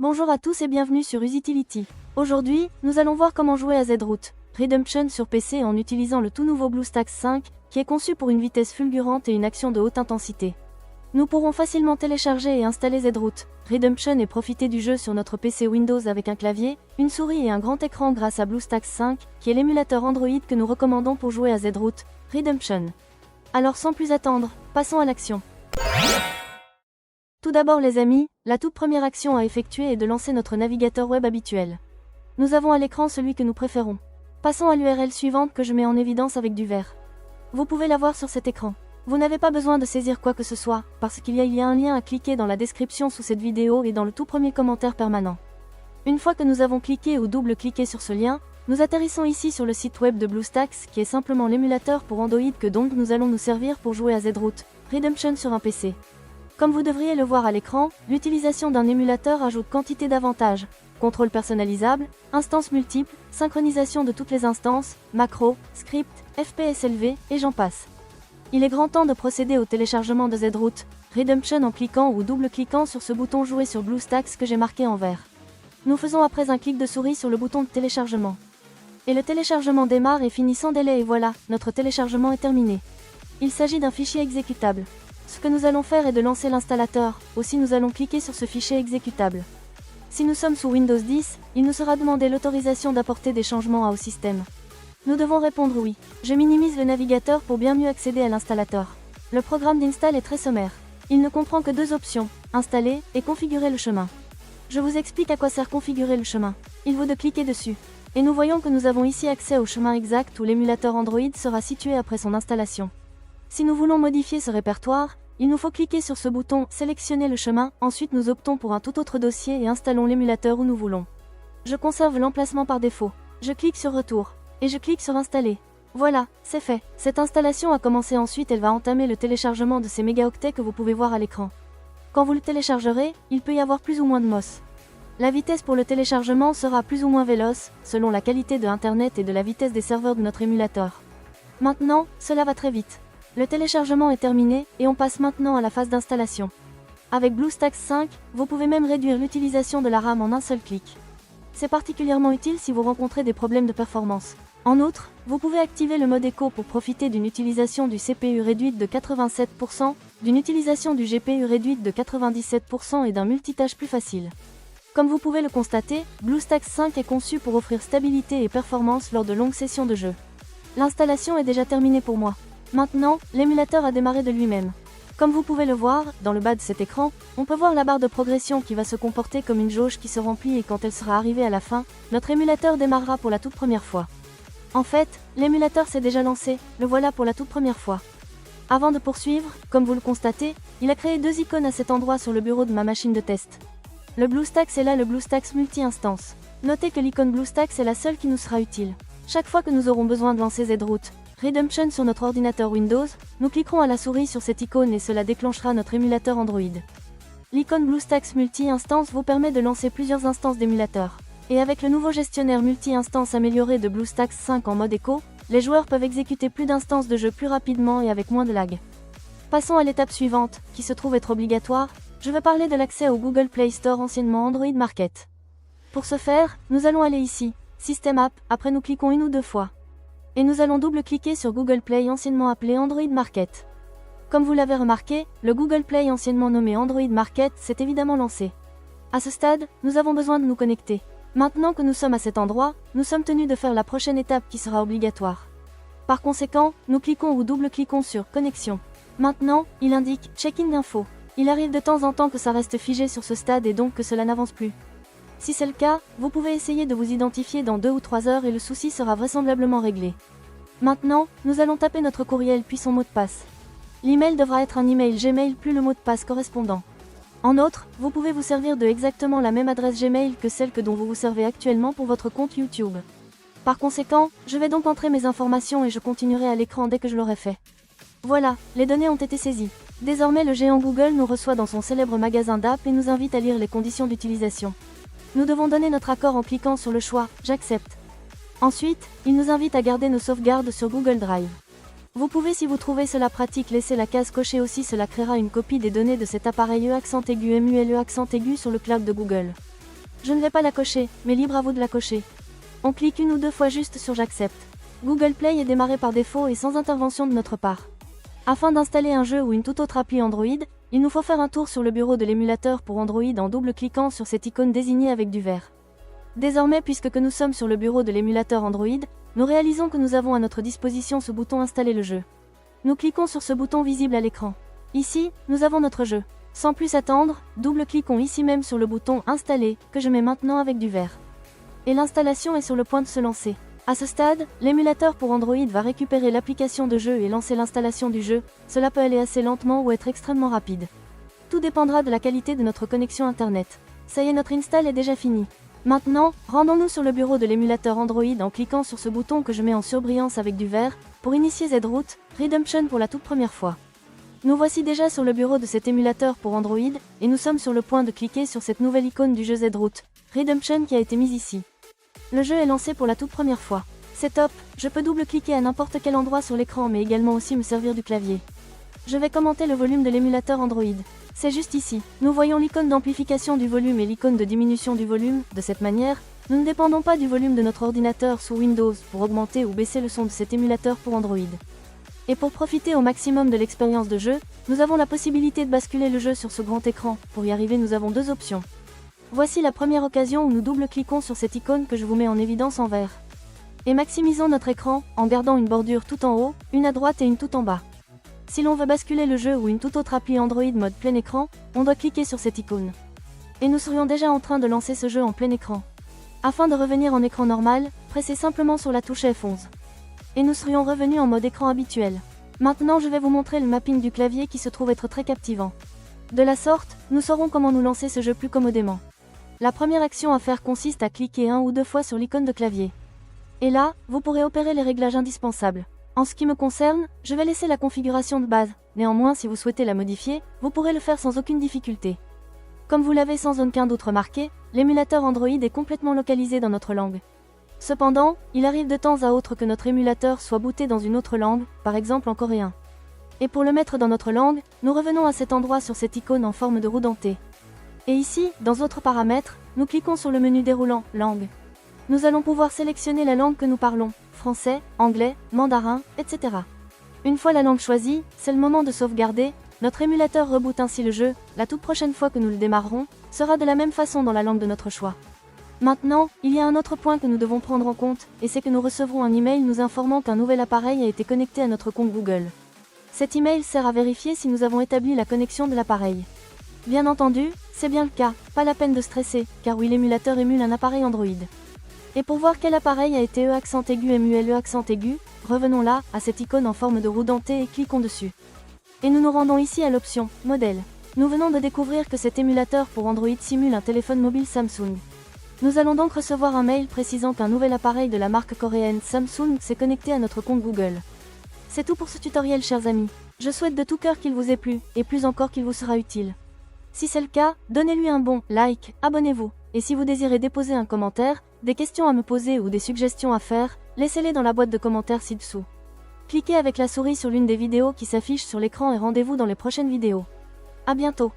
Bonjour à tous et bienvenue sur Usitility. Aujourd'hui, nous allons voir comment jouer à Z-Root Redemption sur PC en utilisant le tout nouveau BlueStacks 5, qui est conçu pour une vitesse fulgurante et une action de haute intensité. Nous pourrons facilement télécharger et installer Z-Root Redemption et profiter du jeu sur notre PC Windows avec un clavier, une souris et un grand écran grâce à BlueStacks 5, qui est l'émulateur Android que nous recommandons pour jouer à Z-Root Redemption. Alors sans plus attendre, passons à l'action. Tout d'abord les amis, la toute première action à effectuer est de lancer notre navigateur web habituel. Nous avons à l'écran celui que nous préférons. Passons à l'URL suivante que je mets en évidence avec du vert. Vous pouvez la voir sur cet écran. Vous n'avez pas besoin de saisir quoi que ce soit, parce qu'il y a un lien à cliquer dans la description sous cette vidéo et dans le tout premier commentaire permanent. Une fois que nous avons cliqué ou double-cliqué sur ce lien, nous atterrissons ici sur le site web de BlueStacks, qui est simplement l'émulateur pour Android que donc nous allons nous servir pour jouer à Z-Root Redemption sur un PC. Comme vous devriez le voir à l'écran, l'utilisation d'un émulateur ajoute quantité d'avantages. Contrôle personnalisable, instances multiples, synchronisation de toutes les instances, macros, scripts, FPS élevé, et j'en passe. Il est grand temps de procéder au téléchargement de Z-Root Redemption en cliquant ou double-cliquant sur ce bouton jouer sur BlueStacks que j'ai marqué en vert. Nous faisons après un clic de souris sur le bouton de téléchargement. Et le téléchargement démarre et finit sans délai et voilà, notre téléchargement est terminé. Il s'agit d'un fichier exécutable. Ce que nous allons faire est de lancer l'installateur, aussi nous allons cliquer sur ce fichier exécutable. Si nous sommes sous Windows 10, il nous sera demandé l'autorisation d'apporter des changements au système. Nous devons répondre oui. Je minimise le navigateur pour bien mieux accéder à l'installateur. Le programme d'install est très sommaire. Il ne comprend que deux options, installer et configurer le chemin. Je vous explique à quoi sert configurer le chemin. Il vaut de cliquer dessus. Et nous voyons que nous avons ici accès au chemin exact où l'émulateur Android sera situé après son installation. Si nous voulons modifier ce répertoire, il nous faut cliquer sur ce bouton « Sélectionner le chemin », ensuite nous optons pour un tout autre dossier et installons l'émulateur où nous voulons. Je conserve l'emplacement par défaut. Je clique sur « Retour » et je clique sur « Installer ». Voilà, c'est fait. Cette installation a commencé ensuite, elle va entamer le téléchargement de ces mégaoctets que vous pouvez voir à l'écran. Quand vous le téléchargerez, il peut y avoir plus ou moins de MOS. La vitesse pour le téléchargement sera plus ou moins véloce, selon la qualité de Internet et de la vitesse des serveurs de notre émulateur. Maintenant, cela va très vite. Le téléchargement est terminé, et on passe maintenant à la phase d'installation. Avec BlueStacks 5, vous pouvez même réduire l'utilisation de la RAM en un seul clic. C'est particulièrement utile si vous rencontrez des problèmes de performance. En outre, vous pouvez activer le mode écho pour profiter d'une utilisation du CPU réduite de 87%, d'une utilisation du GPU réduite de 97% et d'un multitâche plus facile. Comme vous pouvez le constater, BlueStacks 5 est conçu pour offrir stabilité et performance lors de longues sessions de jeu. L'installation est déjà terminée pour moi. Maintenant, l'émulateur a démarré de lui-même. Comme vous pouvez le voir, dans le bas de cet écran, on peut voir la barre de progression qui va se comporter comme une jauge qui se remplit et quand elle sera arrivée à la fin, notre émulateur démarrera pour la toute première fois. En fait, l'émulateur s'est déjà lancé, le voilà pour la toute première fois. Avant de poursuivre, comme vous le constatez, il a créé deux icônes à cet endroit sur le bureau de ma machine de test. Le BlueStacks est là, le BlueStacks multi-instance. Notez que l'icône BlueStacks est la seule qui nous sera utile. Chaque fois que nous aurons besoin de lancer Z-Root Redemption sur notre ordinateur Windows, nous cliquerons à la souris sur cette icône et cela déclenchera notre émulateur Android. L'icône BlueStacks multi-instance vous permet de lancer plusieurs instances d'émulateur. Et avec le nouveau gestionnaire multi-instance amélioré de BlueStacks 5 en mode écho, les joueurs peuvent exécuter plus d'instances de jeu plus rapidement et avec moins de lag. Passons à l'étape suivante, qui se trouve être obligatoire. Je vais parler de l'accès au Google Play Store, anciennement Android Market. Pour ce faire, nous allons aller ici, System App, après nous cliquons une ou deux fois. Et nous allons double-cliquer sur Google Play, anciennement appelé Android Market. Comme vous l'avez remarqué, le Google Play anciennement nommé Android Market s'est évidemment lancé. À ce stade, nous avons besoin de nous connecter. Maintenant que nous sommes à cet endroit, nous sommes tenus de faire la prochaine étape qui sera obligatoire. Par conséquent, nous cliquons ou double-cliquons sur Connexion. Maintenant, il indique Check-in d'info. Il arrive de temps en temps que ça reste figé sur ce stade et donc que cela n'avance plus. Si c'est le cas, vous pouvez essayer de vous identifier dans 2 ou 3 heures et le souci sera vraisemblablement réglé. Maintenant, nous allons taper notre courriel puis son mot de passe. L'email devra être un email Gmail plus le mot de passe correspondant. En outre, vous pouvez vous servir de exactement la même adresse Gmail que celle dont vous vous servez actuellement pour votre compte YouTube. Par conséquent, je vais donc entrer mes informations et je continuerai à l'écran dès que je l'aurai fait. Voilà, les données ont été saisies. Désormais le géant Google nous reçoit dans son célèbre magasin d'app et nous invite à lire les conditions d'utilisation. Nous devons donner notre accord en cliquant sur le choix « J'accepte ». Ensuite, il nous invite à garder nos sauvegardes sur Google Drive. Vous pouvez, si vous trouvez cela pratique, laisser la case cochée aussi, cela créera une copie des données de cet appareil E accent aigu MULE accent aigu sur le cloud de Google. Je ne vais pas la cocher, mais libre à vous de la cocher. On clique une ou deux fois juste sur j'accepte. Google Play est démarré par défaut et sans intervention de notre part. Afin d'installer un jeu ou une toute autre appli Android, il nous faut faire un tour sur le bureau de l'émulateur pour Android en double-cliquant sur cette icône désignée avec du vert. Désormais, puisque nous sommes sur le bureau de l'émulateur Android, nous réalisons que nous avons à notre disposition ce bouton Installer le jeu. Nous cliquons sur ce bouton visible à l'écran. Ici, nous avons notre jeu. Sans plus attendre, double-cliquons ici même sur le bouton Installer, que je mets maintenant avec du vert. Et l'installation est sur le point de se lancer. À ce stade, l'émulateur pour Android va récupérer l'application de jeu et lancer l'installation du jeu. Cela peut aller assez lentement ou être extrêmement rapide. Tout dépendra de la qualité de notre connexion internet. Ça y est, notre install est déjà fini. Maintenant, rendons-nous sur le bureau de l'émulateur Android en cliquant sur ce bouton que je mets en surbrillance avec du vert, pour initier Zroot Redemption pour la toute première fois. Nous voici déjà sur le bureau de cet émulateur pour Android, et nous sommes sur le point de cliquer sur cette nouvelle icône du jeu Zroot Redemption qui a été mise ici. Le jeu est lancé pour la toute première fois. C'est top, je peux double-cliquer à n'importe quel endroit sur l'écran mais également aussi me servir du clavier. Je vais commenter le volume de l'émulateur Android. C'est juste ici. Nous voyons l'icône d'amplification du volume et l'icône de diminution du volume. De cette manière, nous ne dépendons pas du volume de notre ordinateur sous Windows pour augmenter ou baisser le son de cet émulateur pour Android. Et pour profiter au maximum de l'expérience de jeu, nous avons la possibilité de basculer le jeu sur ce grand écran. Pour y arriver, nous avons deux options. Voici la première occasion où nous double-cliquons sur cette icône que je vous mets en évidence en vert. Et maximisons notre écran, en gardant une bordure tout en haut, une à droite et une tout en bas. Si l'on veut basculer le jeu ou une toute autre appli Android mode plein écran, on doit cliquer sur cette icône. Et nous serions déjà en train de lancer ce jeu en plein écran. Afin de revenir en écran normal, pressez simplement sur la touche F11. Et nous serions revenus en mode écran habituel. Maintenant je vais vous montrer le mapping du clavier qui se trouve être très captivant. De la sorte, nous saurons comment nous lancer ce jeu plus commodément. La première action à faire consiste à cliquer un ou deux fois sur l'icône de clavier. Et là, vous pourrez opérer les réglages indispensables. En ce qui me concerne, je vais laisser la configuration de base. Néanmoins, si vous souhaitez la modifier, vous pourrez le faire sans aucune difficulté. Comme vous l'avez sans aucun doute remarqué, l'émulateur Android est complètement localisé dans notre langue. Cependant, il arrive de temps à autre que notre émulateur soit booté dans une autre langue, par exemple en coréen. Et pour le mettre dans notre langue, nous revenons à cet endroit sur cette icône en forme de roue dentée. Et ici, dans Autres paramètres, nous cliquons sur le menu déroulant « Langue ». Nous allons pouvoir sélectionner la langue que nous parlons, français, anglais, mandarin, etc. Une fois la langue choisie, c'est le moment de sauvegarder. Notre émulateur reboot ainsi le jeu. La toute prochaine fois que nous le démarrerons, sera de la même façon dans la langue de notre choix. Maintenant, il y a un autre point que nous devons prendre en compte, et c'est que nous recevrons un email nous informant qu'un nouvel appareil a été connecté à notre compte Google. Cet email sert à vérifier si nous avons établi la connexion de l'appareil. Bien entendu, c'est bien le cas, pas la peine de stresser, car oui, l'émulateur émule un appareil Android. Et pour voir quel appareil a été accent aigu MULE accent aigu, revenons là, à cette icône en forme de roue dentée et cliquons dessus. Et nous nous rendons ici à l'option « Modèle ». Nous venons de découvrir que cet émulateur pour Android simule un téléphone mobile Samsung. Nous allons donc recevoir un mail précisant qu'un nouvel appareil de la marque coréenne Samsung s'est connecté à notre compte Google. C'est tout pour ce tutoriel, chers amis. Je souhaite de tout cœur qu'il vous ait plu, et plus encore qu'il vous sera utile. Si c'est le cas, donnez-lui un bon like, abonnez-vous. Et si vous désirez déposer un commentaire, des questions à me poser ou des suggestions à faire, laissez-les dans la boîte de commentaires ci-dessous. Cliquez avec la souris sur l'une des vidéos qui s'affichent sur l'écran et rendez-vous dans les prochaines vidéos. À bientôt.